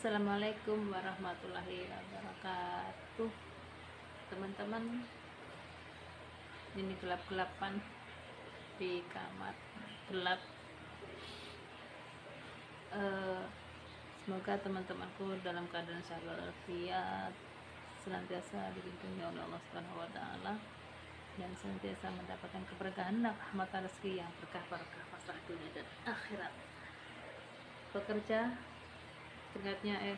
Assalamualaikum warahmatullahi wabarakatuh, teman-teman. Ini gelap-gelapan di kamar gelap. Semoga teman-temanku dalam keadaan sehat walafiat, senantiasa dilindungi oleh Allah Subhanahu wa taala, dan senantiasa mendapatkan keberkahan rahmat rezeki yang berkah masalah dunia dan akhirat. Bekerja dengannya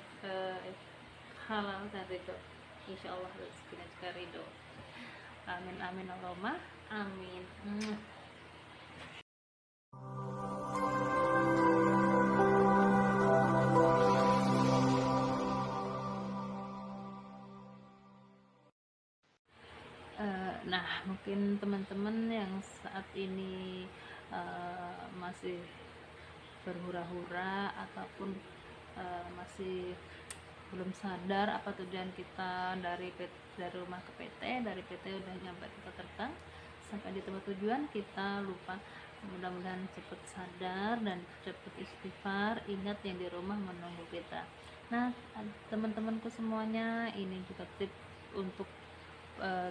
halal dan ridho, insya Allah rezekinya juga ridho. Amin amin Allahumma amin. Nah, mungkin teman-teman yang saat ini masih berhura-hura ataupun masih belum sadar apa tujuan kita dari rumah ke PT, dari PT udah nyampe kita terbang sampai di tempat tujuan, kita lupa. Mudah-mudahan cepat sadar dan cepat istighfar, ingat yang di rumah menunggu kita. Nah, teman-temanku semuanya, ini juga tips untuk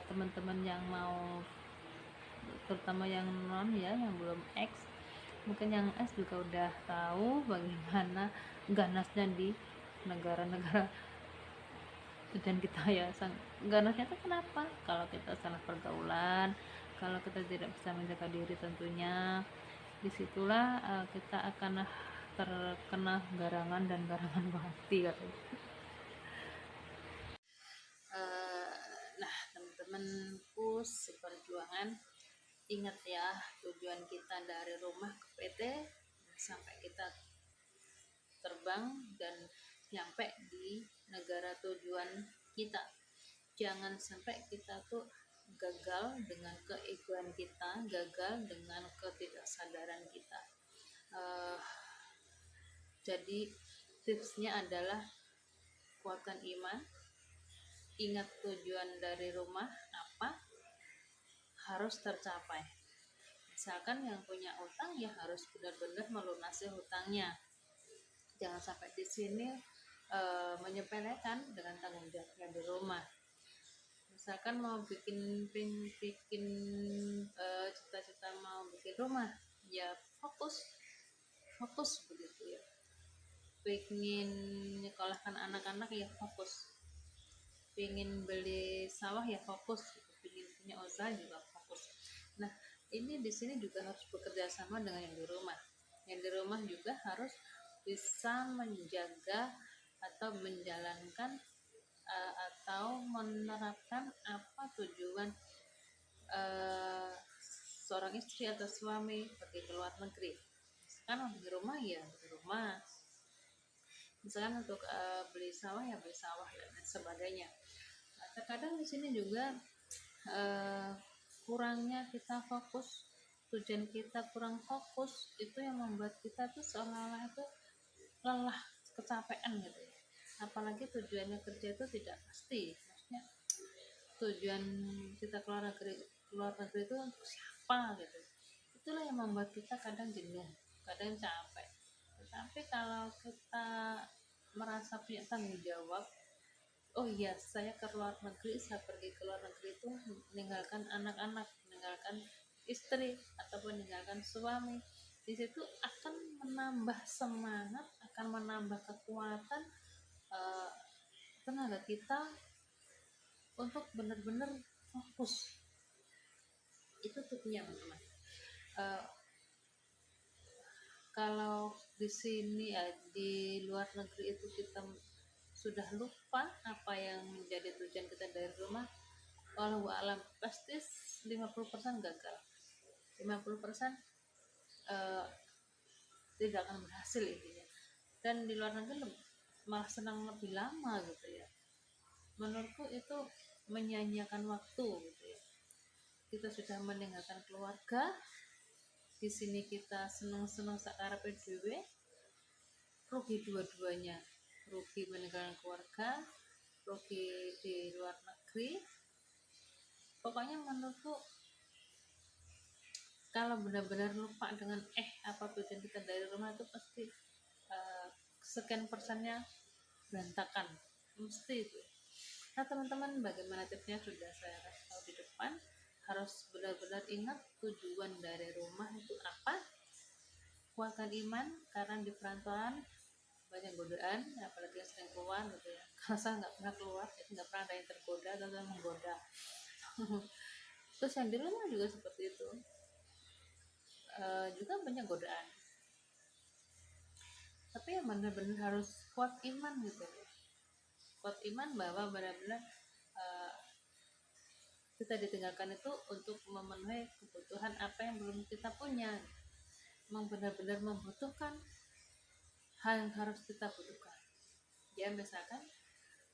teman-teman yang mau, terutama yang non ya, yang belum X. Mungkin yang S juga udah tahu bagaimana ganasnya di negara-negara dan kita ya. Ganasnya itu kenapa? Kalau kita salah pergaulan, kalau kita tidak bisa menjaga diri, tentunya disitulah kita akan terkena garangan dan garangan mati katanya. Nah, teman-temanku seperjuangan, ingat ya, tujuan kita dari rumah ke PT sampai kita terbang dan nyampe di negara tujuan kita. Jangan sampai kita tuh gagal dengan keegoan kita, gagal dengan ketidaksadaran kita. Jadi tipsnya adalah kuatkan iman, ingat tujuan dari rumah apa, harus tercapai. Misalkan yang punya utang ya harus benar-benar melunasi hutangnya. Jangan sampai di sini menyepelekan dengan tanggung jawabnya di rumah. Misalkan mau bikin cita-cita mau bikin rumah, ya fokus begitu ya. Pengen nyekolahkan anak-anak ya fokus. Pengen beli sawah ya fokus. Pengen punya usaha juga fokus. Nah, ini di sini juga harus bekerja sama dengan yang di rumah. Yang di rumah juga harus bisa menjaga atau menjalankan atau menerapkan apa tujuan seorang istri atau suami pergi ke luar negeri. Kan di rumah ya di rumah, misalkan untuk beli sawah ya beli sawah dan sebagainya. Nah, terkadang di sini juga kurangnya kita fokus, tujuan kita kurang fokus, itu yang membuat kita tuh seolah-olah itu lelah, kecapean gitu ya. Apalagi tujuannya kerja itu tidak pasti, maksudnya tujuan kita keluar negeri itu untuk siapa gitu. Itulah yang membuat kita kadang jenuh, kadang capek. Tetapi kalau kita merasa punya tanggung jawab, oh iya, saya ke luar negeri, saya pergi ke luar negeri itu meninggalkan anak-anak, meninggalkan istri ataupun meninggalkan suami, di situ akan menambah semangat, akan menambah kekuatan tenaga kita untuk benar-benar fokus. Itu tipsnya teman-teman. Kalau di sini ya, di luar negeri itu kita sudah lupa apa yang menjadi tujuan kita dari rumah, walau alam pasti 50% gagal, 50% tidak akan berhasil intinya. Dan di luar negeri malah senang lebih lama gitu ya. Menurutku itu menyanyiakan waktu gitu ya. Kita sudah meninggalkan keluarga, di sini kita senang-senang sakarep dhewe, rugi dua-duanya, rugi meninggalkan keluarga, rugi di luar negeri. Pokoknya menurutku kalau benar-benar lupa dengan apa tujuan kita dari rumah itu pasti sekian persennya berantakan, mesti itu. Nah teman-teman, bagaimana tipsnya sudah saya kasih tahu di depan. Harus benar-benar ingat tujuan dari rumah itu apa. Kuatkan iman, karena di perantauan banyak godaan, apalagi yang sering keluar gitu ya. Kalau saya nggak pernah keluar, jadi nggak pernah ada yang tergoda atau yang menggoda. Terus yang di rumah juga seperti itu. Juga banyak godaan, tapi yang benar-benar harus kuat iman gitu, kuat iman bahwa benar-benar uh, kita ditinggalkan itu untuk memenuhi kebutuhan apa yang belum kita punya. Memang benar-benar membutuhkan hal yang harus kita butuhkan. Ya misalkan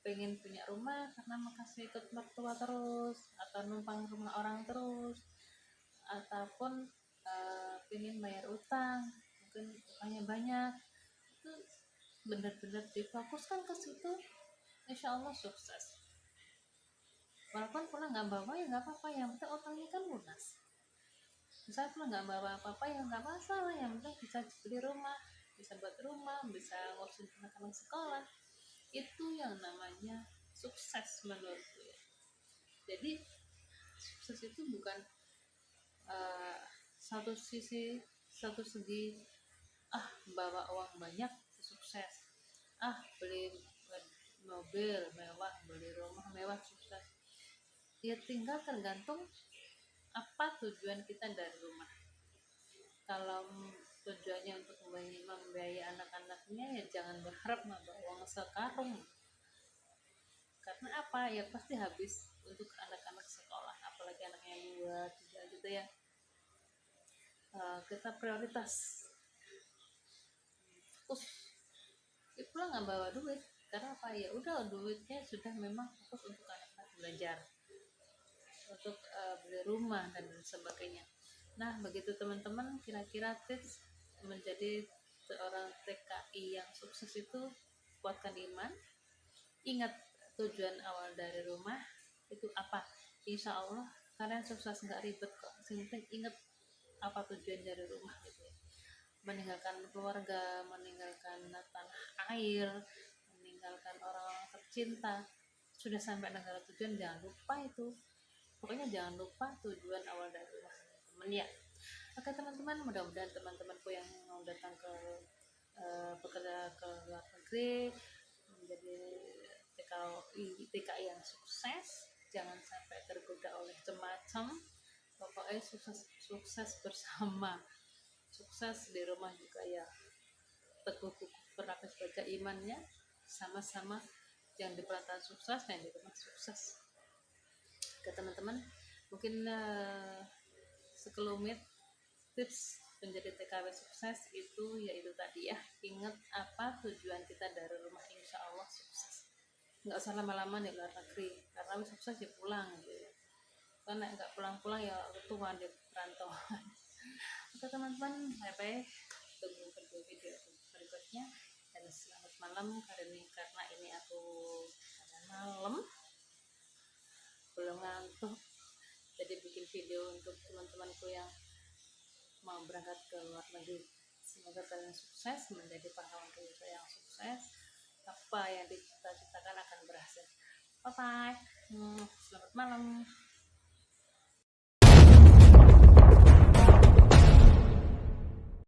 pengen punya rumah karena makasih ikut mertua terus, atau numpang rumah orang terus, ataupun pengen bayar utang, mungkin utangnya banyak, itu benar-benar difokuskan ke situ, insya Allah sukses. Walaupun pulang nggak bawa ya nggak apa-apa, yang penting utangnya kan lunas. Misalnya pulang nggak bawa apa-apa ya nggak masalah, yang penting bisa beli rumah, bisa buat rumah, bisa ngurusin anak-anak sekolah. Itu yang namanya sukses menurutku ya. Jadi sukses itu bukan uh, satu segi bawa uang banyak sukses, beli mobil mewah, beli rumah mewah sukses. Ya tinggal tergantung apa tujuan kita dari rumah. Kalau tujuannya untuk membiayai anak-anaknya, ya jangan berharap membawa uang sekarung, karena apa ya pasti habis untuk anak-anak sekolah, apalagi anaknya 2, 3 gitu ya. Kita prioritas fokus, pulang nggak bawa duit, karena apa ya udah duitnya sudah memang fokus untuk anak-anak belajar, untuk beli rumah dan sebagainya. Nah begitu teman-teman, kira-kira tips menjadi seorang TKI yang sukses itu: kuatkan iman, ingat tujuan awal dari rumah itu apa. Insya Allah kalian sukses, nggak ribet kok, yang penting ingat apa tujuan dari rumah gitu ya. Meninggalkan keluarga, meninggalkan tanah air, meninggalkan orang-orang tercinta, sudah sampai negara tujuan, jangan lupa itu. Pokoknya jangan lupa tujuan awal dari rumah teman ya. Oke teman-teman, mudah-mudahan teman-temanku yang mau datang ke bekerja ke luar negeri menjadi TKI yang sukses, jangan sampai tergoda oleh macam-macam. Pokoknya sukses bersama, sukses di rumah juga ya, teguh berlapis baja imannya, sama-sama yang di perantauan sukses dan di rumah sukses. Ke teman-teman, mungkin sekelumit tips menjadi TKW sukses itu yaitu tadi ya, ingat apa tujuan kita dari rumah, insya Allah sukses. Nggak usah lama-lama di luar negeri, karena sukses ya pulang gitu ya, karena nggak pulang-pulang ya tua di perantauan. Oke teman-teman, bye bye, tunggu kedua video berikutnya, dan selamat malam. Karena ini aku ada malam, belum ngantuk, jadi bikin video untuk teman-temanku yang mau berangkat ke luar negeri. Semoga kalian sukses menjadi pahlawan Indonesia yang sukses. Apa yang dicita-citakan akan berhasil. Bye bye. Selamat malam.